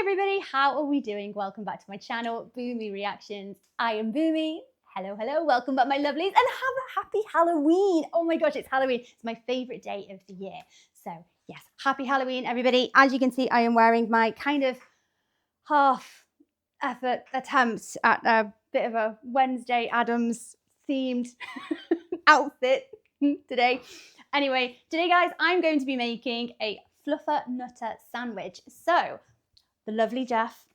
everybody, how are we doing? Welcome back to my channel, Boomy Reactions. I am Boomy. Hello, hello, welcome back my lovelies, and have a happy Halloween. Oh my gosh, it's Halloween. It's my favorite day of the year. So yes, happy Halloween, everybody. As you can see, I am wearing my kind of half effort attempt at a bit of a Wednesday Addams themed outfit today. Anyway, today guys, I'm going to be making a Fluffer Nutter sandwich. So the lovely Jeff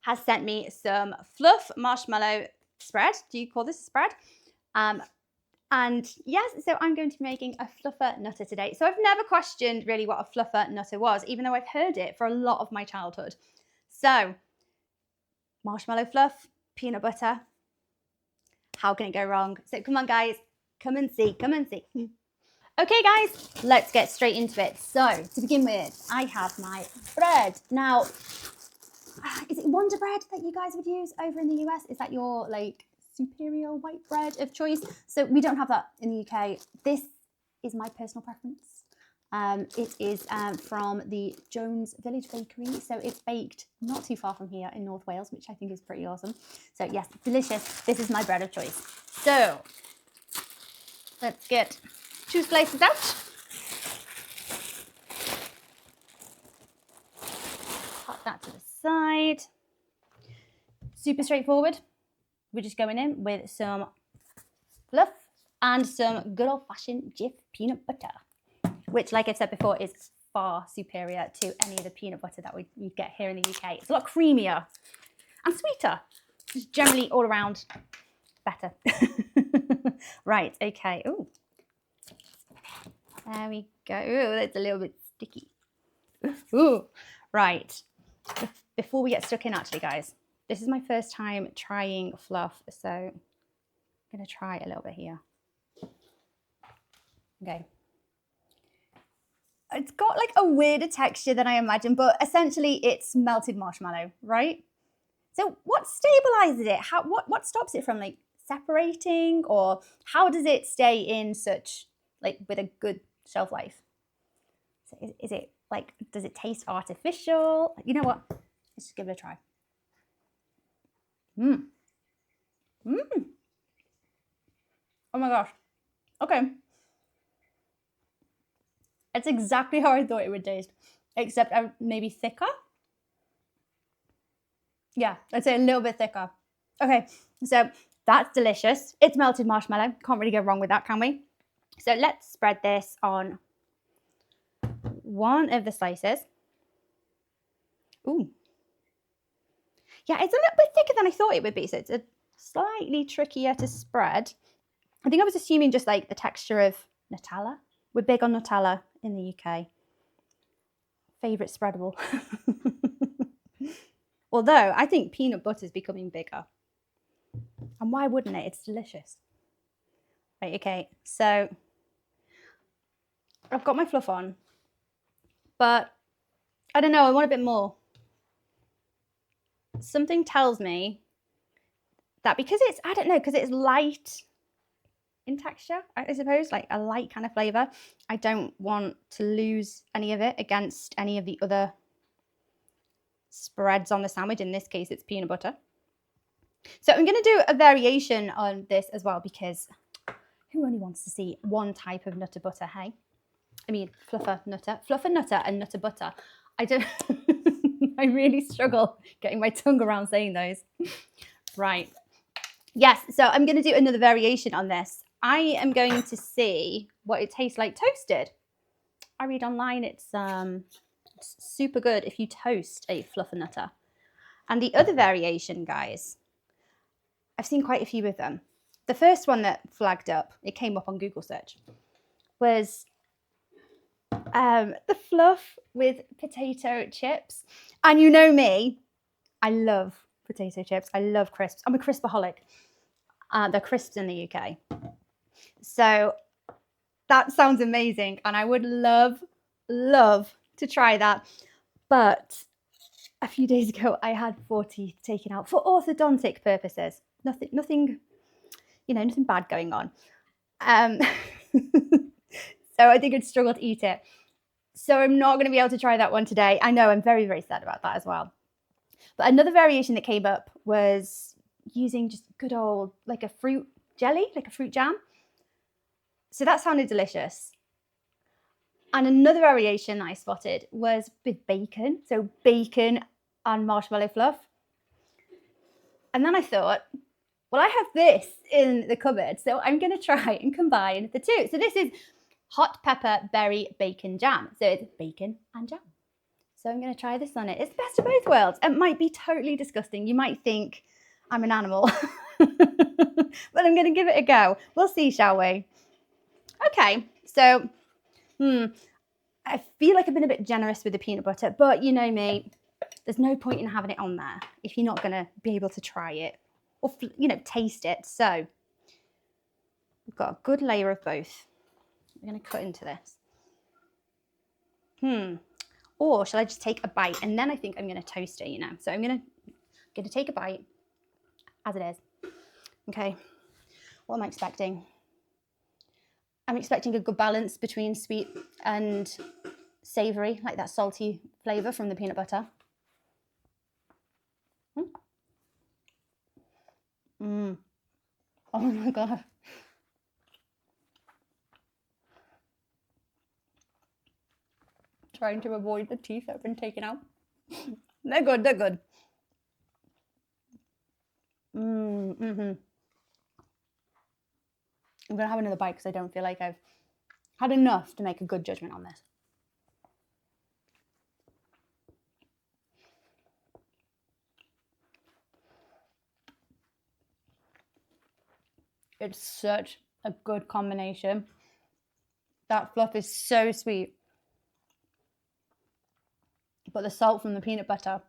has sent me some fluff marshmallow spread. Do you call this a spread? And yes, so I'm going to be making a Fluffer Nutter today. So I've never questioned really what a Fluffer Nutter was, even though I've heard it for a lot of my childhood. So marshmallow fluff, peanut butter. How can it go wrong? So come on guys, come and see, come and see. Okay guys, let's get straight into it. So to begin with, I have my bread. Now, is it Wonder Bread that you guys would use over in the US? Is that your like superior white bread of choice? So we don't have that in the UK. This is my personal preference. It is from the Jones Village Bakery. So it's baked not too far from here in North Wales, which I think is pretty awesome. So yes, delicious. This is my bread of choice. So let's get 2 slices out. Pop that to the side. Super straightforward. We're just going in with some fluff and some good old-fashioned Jif peanut butter, which, like I've said before, is far superior to any of the peanut butter that we get here in the UK. It's a lot creamier and sweeter. Just generally all around better. Right, okay. Ooh. There we go. Ooh, that's a little bit sticky. Ooh, right. Before we get stuck in, actually, guys, this is my first time trying fluff, so I'm going to try a little bit here. Okay. It's got like a weirder texture than I imagined, but essentially it's melted marshmallow, right? So what stabilizes it? What stops it from like separating, or how does it stay in such like with a good shelf life? So is it like, does it taste artificial? You know what? Let's just give it a try. Oh my gosh. Okay. It's exactly how I thought it would taste, except maybe thicker. Yeah, I'd say a little bit thicker. Okay, so that's delicious. It's melted marshmallow. Can't really go wrong with that, can we? So let's spread this on one of the slices. Ooh. Yeah, it's a little bit thicker than I thought it would be, so it's a slightly trickier to spread. I think I was assuming just like the texture of Nutella. We're big on Nutella in the UK. Favourite spreadable. Although I think peanut butter is becoming bigger. And why wouldn't it? It's delicious. Right, okay, so I've got my fluff on, but I don't know, I want a bit more. Something tells me that because it's, I don't know, because it's light in texture, I suppose, like a light kind of flavour, I don't want to lose any of it against any of the other spreads on the sandwich. In this case, it's peanut butter. So I'm going to do a variation on this as well, because who only wants to see one type of nutter butter, hey? I mean, Fluffer Nutter and Nutter Butter. I don't, I really struggle getting my tongue around saying those. Right. Yes, so I'm going to do another variation on this. I am going to see what it tastes like toasted. I read online it's super good if you toast a Fluffer Nutter. And the other variation, guys, I've seen quite a few of them. The first one that flagged up, it came up on Google search, was the fluff with potato chips. And you know me, I love potato chips. I love crisps. I'm a crispaholic. They're crisps in the UK. So that sounds amazing. And I would love to try that. But a few days ago, I had 4 teeth taken out for orthodontic purposes. Nothing, you know, nothing bad going on. So I think I'd struggle to eat it. So I'm not going to be able to try that one today. I know I'm very, very sad about that as well. But another variation that came up was using just good old, like a fruit jelly, like a fruit jam. So that sounded delicious. And another variation I spotted was with bacon. So bacon and marshmallow fluff. And then I thought, well, I have this in the cupboard, so I'm going to try and combine the two. So this is hot pepper berry bacon jam. So it's bacon and jam. So I'm going to try this on it. It's the best of both worlds. It might be totally disgusting. You might think I'm an animal, but I'm going to give it a go. We'll see, shall we? Okay, so I feel like I've been a bit generous with the peanut butter, but you know me, there's no point in having it on there if you're not going to be able to try it or, you know, taste it. So we've got a good layer of both. I'm going to cut into this. Or shall I just take a bite and then I think I'm going to toast it, you know? So I'm going to take a bite as it is. Okay, what am I expecting? I'm expecting a good balance between sweet and savoury, like that salty flavour from the peanut butter. Oh my God. Trying to avoid the teeth that have been taken out. They're good, they're good. I'm going to have another bite because I don't feel like I've had enough to make a good judgment on this. It's such a good combination. That fluff is so sweet. But the salt from the peanut butter,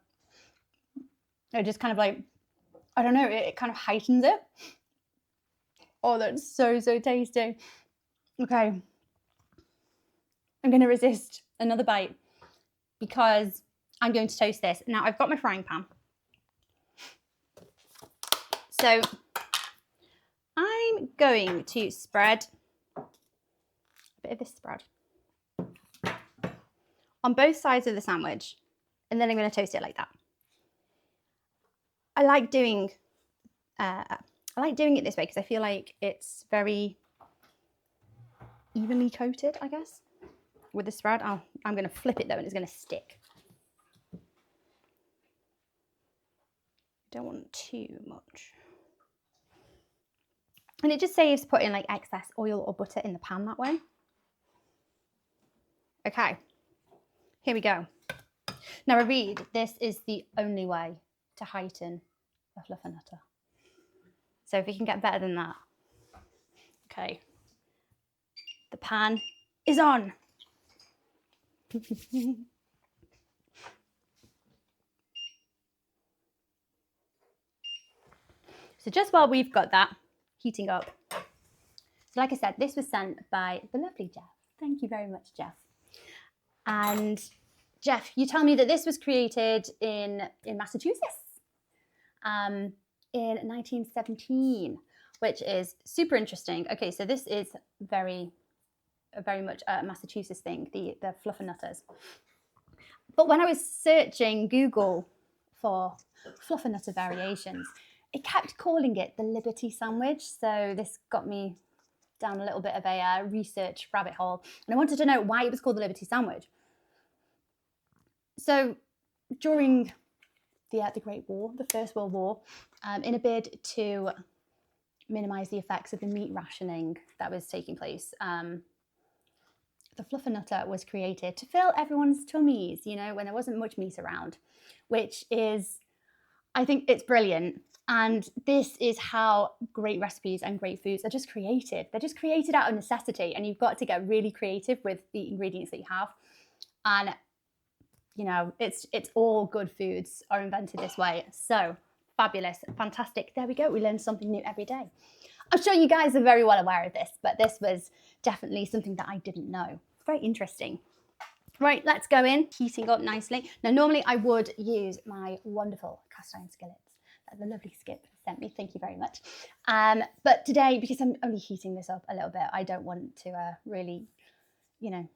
it just kind of like, I don't know, it kind of heightens it. Oh, that's so, so tasty. Okay. I'm going to resist another bite because I'm going to toast this. Now, I've got my frying pan. So I'm going to spread a bit of this spread on both sides of the sandwich, and then I'm going to toast it like that. I like doing it this way because I feel like it's very evenly coated, I guess, with the spread. I'm going to flip it though, and it's going to stick. Don't want too much. And it just saves putting like excess oil or butter in the pan that way. Okay, here we go. Now I read this is the only way to heighten a fluffer nutter. So if we can get better than that. Okay, the pan is on. So just while we've got that heating up, so like I said, this was sent by the lovely Jeff. Thank you very much, Jeff. And Jeff, you tell me that this was created in Massachusetts in 1917, which is super interesting. Okay, so this is very much a Massachusetts thing, the Fluffer Nutters. But when I was searching Google for Fluffer Nutter variations, it kept calling it the Liberty Sandwich. So this got me down a little bit of a research rabbit hole. And I wanted to know why it was called the Liberty Sandwich. So during the Great War, the First World War, in a bid to minimise the effects of the meat rationing that was taking place, the Fluffer Nutter was created to fill everyone's tummies, you know, when there wasn't much meat around, which is, I think it's brilliant. And this is how great recipes and great foods are just created. They're just created out of necessity, and you've got to get really creative with the ingredients that you have. And, you know, it's all good foods are invented this way. So fabulous, fantastic. There we go. We learn something new every day. I'm sure you guys are very well aware of this, but this was definitely something that I didn't know. Very interesting. Right, let's go in, heating up nicely. Now, normally I would use my wonderful cast iron skillets that the lovely Skip sent me. Thank you very much. But today, because I'm only heating this up a little bit, I don't want to really, you know,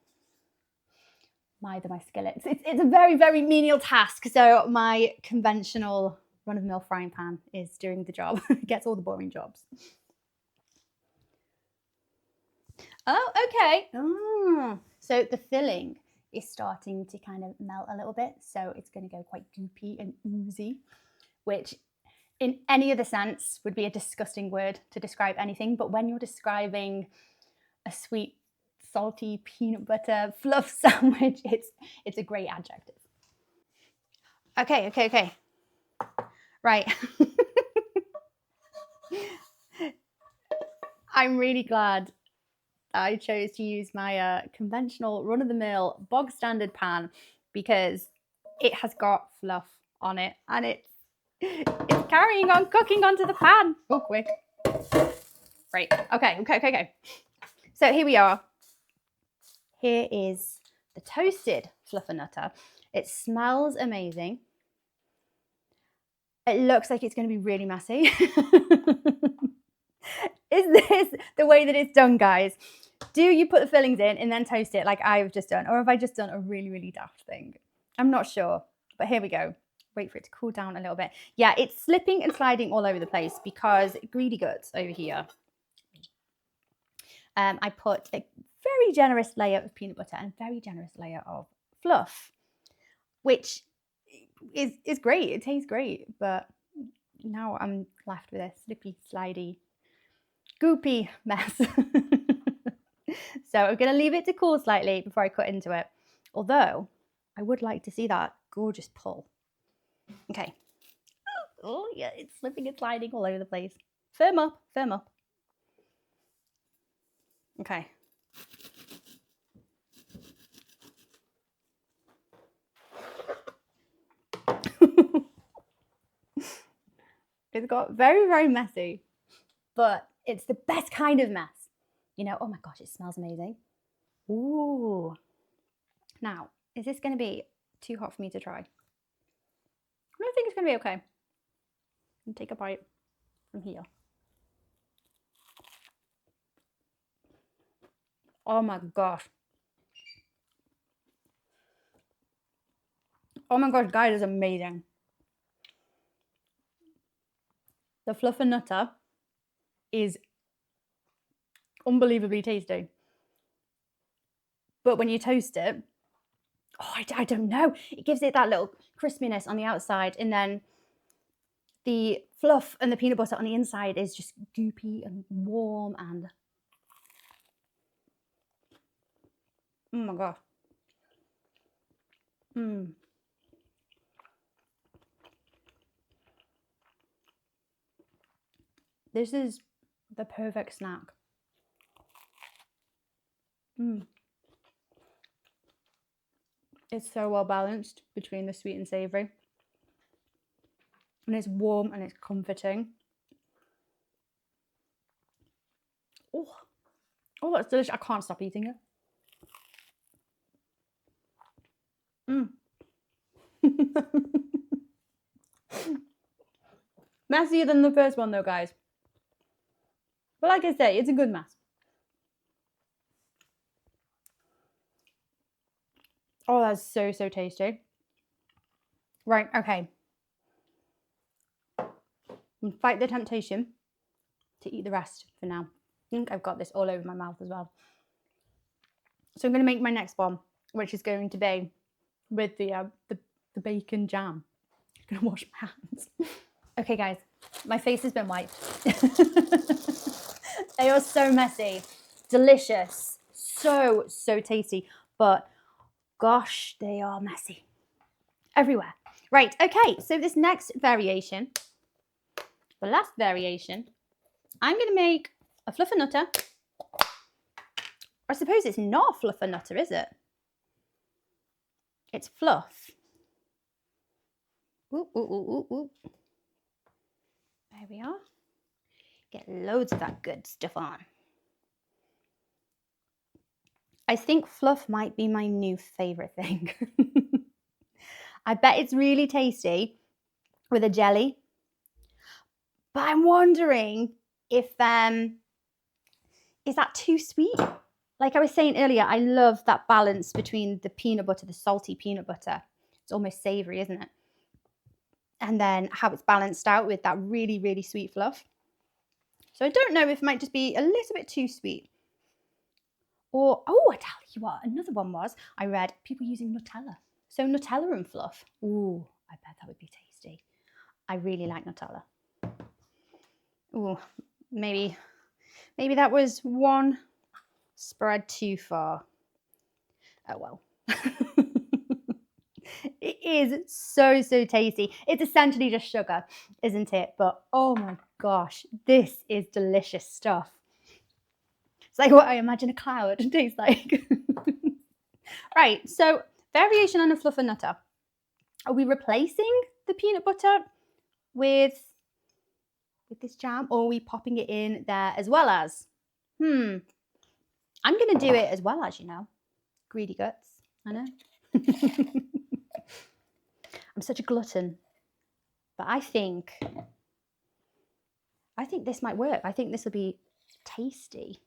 my skillets. It's a very, very menial task. So my conventional run-of-the-mill frying pan is doing the job. It gets all the boring jobs. Oh, okay. Oh, so the filling is starting to kind of melt a little bit. So it's going to go quite goopy and oozy, which in any other sense would be a disgusting word to describe anything. But when you're describing a sweet, salty peanut butter fluff sandwich, it's a great adjective. Okay. Right. I'm really glad I chose to use my conventional run-of-the-mill bog standard pan because it has got fluff on it and it's carrying on cooking onto the pan. Oh, quick. Right. Okay. So here we are. Here is the toasted Fluffer Nutter. It smells amazing. It looks like it's going to be really messy. Is this the way that it's done, guys? Do you put the fillings in and then toast it like I've just done? Or have I just done a really, really daft thing? I'm not sure, but here we go. Wait for it to cool down a little bit. Yeah, it's slipping and sliding all over the place because greedy guts over here. I put a very generous layer of peanut butter and a very generous layer of fluff, which is great. It tastes great, but now I'm left with a slippy, slidey, goopy mess. So I'm going to leave it to cool slightly before I cut into it. Although I would like to see that gorgeous pull. Okay. Oh yeah, it's slipping and sliding all over the place. Firm up, firm up. Okay. It's got very, very messy, but it's the best kind of mess. You know, oh my gosh, it smells amazing. Ooh. Now, is this going to be too hot for me to try? I don't think it's going to be okay. I'll take a bite from here. Oh my gosh. Oh my gosh, guys, it's amazing. The Fluffer Nutter is unbelievably tasty. But when you toast it, oh, I don't know. It gives it that little crispiness on the outside, and then the fluff and the peanut butter on the inside is just goopy and warm and oh my gosh. This is the perfect snack. It's so well balanced between the sweet and savoury. And it's warm and it's comforting. Oh, that's delicious. I can't stop eating it. Messier than the first one though, guys. But like I say, it's a good mess. Oh, that's so, so tasty. Right, okay. Fight the temptation to eat the rest for now. I think I've got this all over my mouth as well. So I'm going to make my next one, which is going to be with the bacon jam. I'm going to wash my hands. Okay, guys, my face has been wiped. They are so messy, delicious, so, so tasty, but gosh, they are messy everywhere. Right, okay, so this next variation, the last variation, I'm going to make a Fluffer Nutter. I suppose it's not a Fluffer Nutter, is it? It's fluff. Ooh, ooh, ooh, ooh, ooh. There we are. Get loads of that good stuff on. I think fluff might be my new favourite thing. I bet it's really tasty with a jelly. But I'm wondering if, is that too sweet? like I was saying earlier, I love that balance between the peanut butter, the salty peanut butter. It's almost savory, isn't it? And then how it's balanced out with that really, really sweet fluff. So I don't know if it might just be a little bit too sweet. Or, oh, I tell you what, another one was, I read people using Nutella. So Nutella and fluff. Ooh, I bet that would be tasty. I really like Nutella. Ooh, maybe that was one spread too far. Oh well. It is so, so tasty. It's essentially just sugar, isn't it? But oh my gosh, this is delicious stuff. It's like what I imagine a cloud tastes like. Right, so variation on a Fluffer Nutter. Are we replacing the peanut butter with this jam, or are we popping it in there as well as? I'm going to do it as well as, you know. Greedy guts, I know. I'm such a glutton. But I think this might work. I think this will be tasty.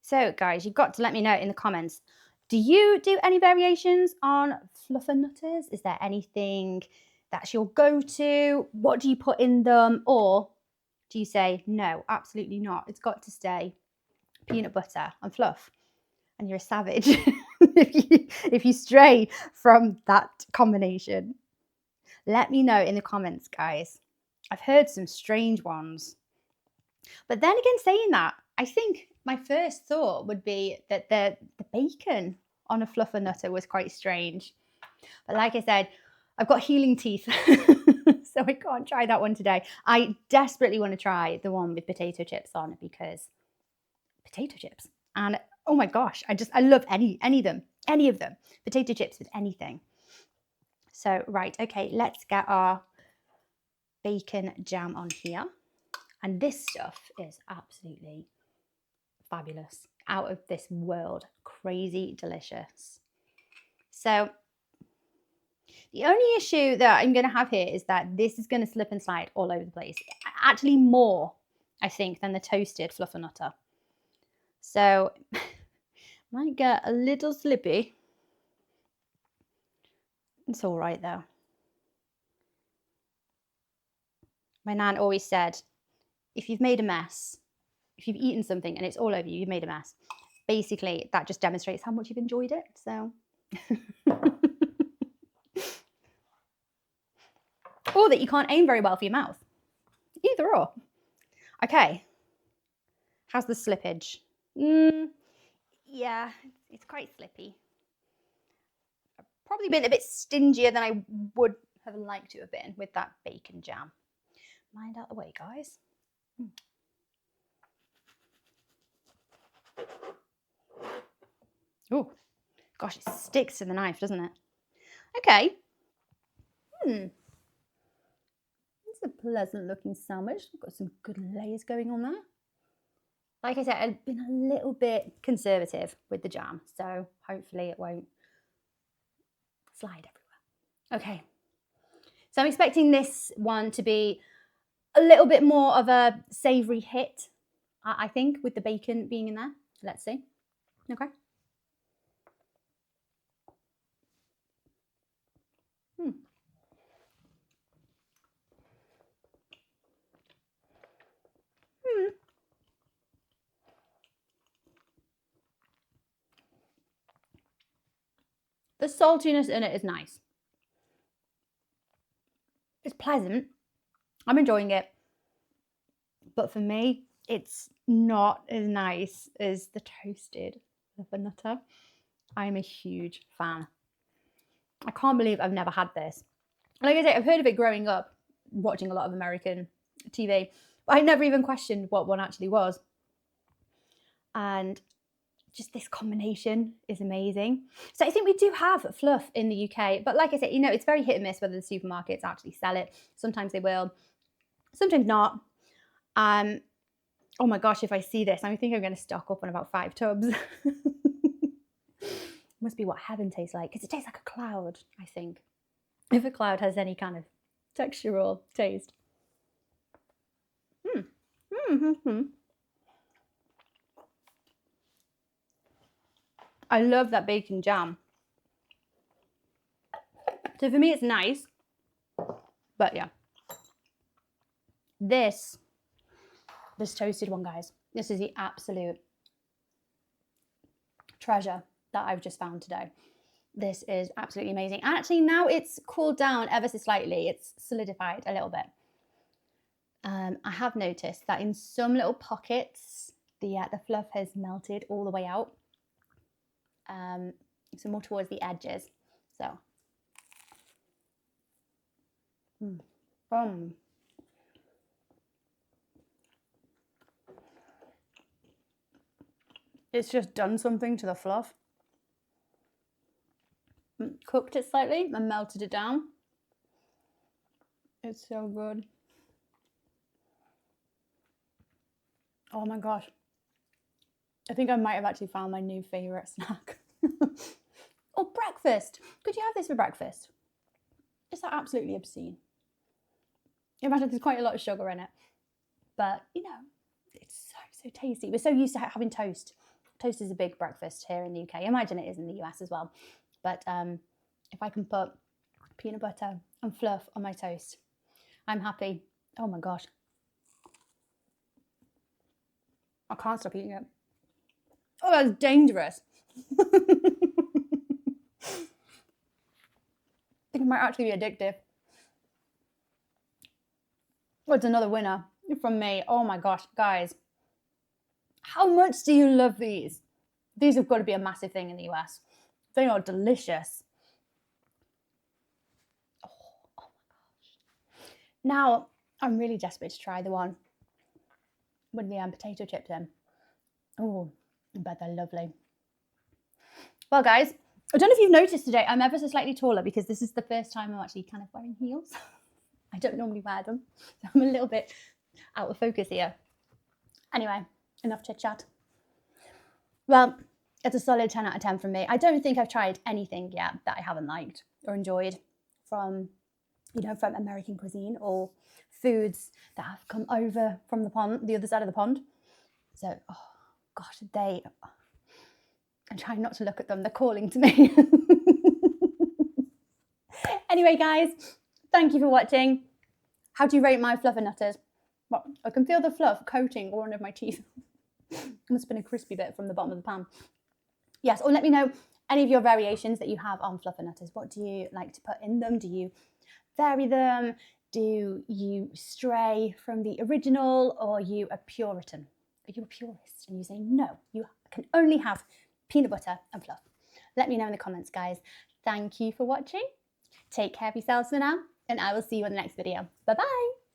So guys, you've got to let me know in the comments. Do you do any variations on Fluffer Nutters? Is there anything that's your go-to? What do you put in them? Or do you say, no, absolutely not. It's got to stay peanut butter and fluff. And you're a savage if you stray from that combination. Let me know in the comments, guys. I've heard some strange ones. But then again, saying that, I think my first thought would be that the bacon on a Fluffer Nutter was quite strange. But like I said, I've got healing teeth, so I can't try that one today. I desperately want to try the one with potato chips on, because potato chips. And oh my gosh, I love any of them. Potato chips with anything. So right, okay, let's get our bacon jam on here. And this stuff is absolutely fabulous, out of this world, crazy delicious. So the only issue that I'm going to have here is that this is going to slip and slide all over the place. Actually more, I think, than the toasted Fluffer Nutter. So might get a little slippy. It's all right though. My nan always said, if you've made a mess, if you've eaten something and it's all over you, you've made a mess. Basically, that just demonstrates how much you've enjoyed it. So, or that you can't aim very well for your mouth. Either or. Okay. How's the slippage? Yeah, it's quite slippy. I've probably been a bit stingier than I would have liked to have been with that bacon jam. Mind out the way, guys. Oh, gosh, it sticks to the knife, doesn't it? Okay. It's a pleasant looking sandwich. We've got some good layers going on there. Like I said, I've been a little bit conservative with the jam, so hopefully it won't slide everywhere. Okay. So I'm expecting this one to be a little bit more of a savoury hit, I think, with the bacon being in there. Let's see. Okay. The saltiness in it is nice. It's pleasant. I'm enjoying it. But for me, it's not as nice as the toasted Fluffer Nutter. I'm a huge fan. I can't believe I've never had this. Like I say, I've heard of it growing up, watching a lot of American TV, but I never even questioned what one actually was. And just this combination is amazing. So I think we do have fluff in the UK, but like I said, you know, it's very hit and miss whether the supermarkets actually sell it. Sometimes they will, sometimes not. Oh my gosh, if I see this, I think I'm going to stock up on about 5 tubs. Must be what heaven tastes like, because it tastes like a cloud, I think. If a cloud has any kind of texture or taste. I love that bacon jam. So for me, it's nice. But yeah. This toasted one, guys. This is the absolute treasure that I've just found today. This is absolutely amazing. Actually, now it's cooled down ever so slightly. It's solidified a little bit. I have noticed that in some little pockets, the fluff has melted all the way out. So more towards the edges. So, it's just done something to the fluff. Cooked it slightly and melted it down. It's so good. Oh my gosh. I think I might have actually found my new favourite snack. Or breakfast. Could you have this for breakfast? Is that absolutely obscene? Imagine there's quite a lot of sugar in it. But, you know, it's so tasty. We're so used to having toast. Toast is a big breakfast here in the UK. Imagine it is in the US as well. But if I can put peanut butter and fluff on my toast, I'm happy. Oh my gosh. I can't stop eating it. Oh, that's dangerous. I think it might actually be addictive. Oh, it's another winner from me. Oh my gosh, guys. How much do you love these? These have got to be a massive thing in the US. They are delicious. Oh my gosh. Now, I'm really desperate to try the one with the potato chips in. Oh, I bet they're lovely. Well, guys, I don't know if you've noticed today, I'm ever so slightly taller because this is the first time I'm actually kind of wearing heels. I don't normally wear them, so I'm a little bit out of focus here. Anyway, enough chit chat. Well, it's a solid 10 out of 10 from me. I don't think I've tried anything yet that I haven't liked or enjoyed from, you know, from American cuisine or foods that have come over from the pond, the other side of the pond. So, oh gosh, I'm trying not to look at them. They're calling to me. Anyway, guys, thank you for watching. How do you rate my Fluffer Nutters? Well, I can feel the fluff coating one of my teeth. Must have been a crispy bit from the bottom of the pan. Yes, or let me know any of your variations that you have on Fluffer Nutters. What do you like to put in them? Do you vary them? Do you stray from the original, or are you a Puritan? Are you a purist and you say, no, you can only have peanut butter and fluff? Let me know in the comments, guys. Thank you for watching. Take care of yourselves for now, and I will see you in the next video. Bye-bye.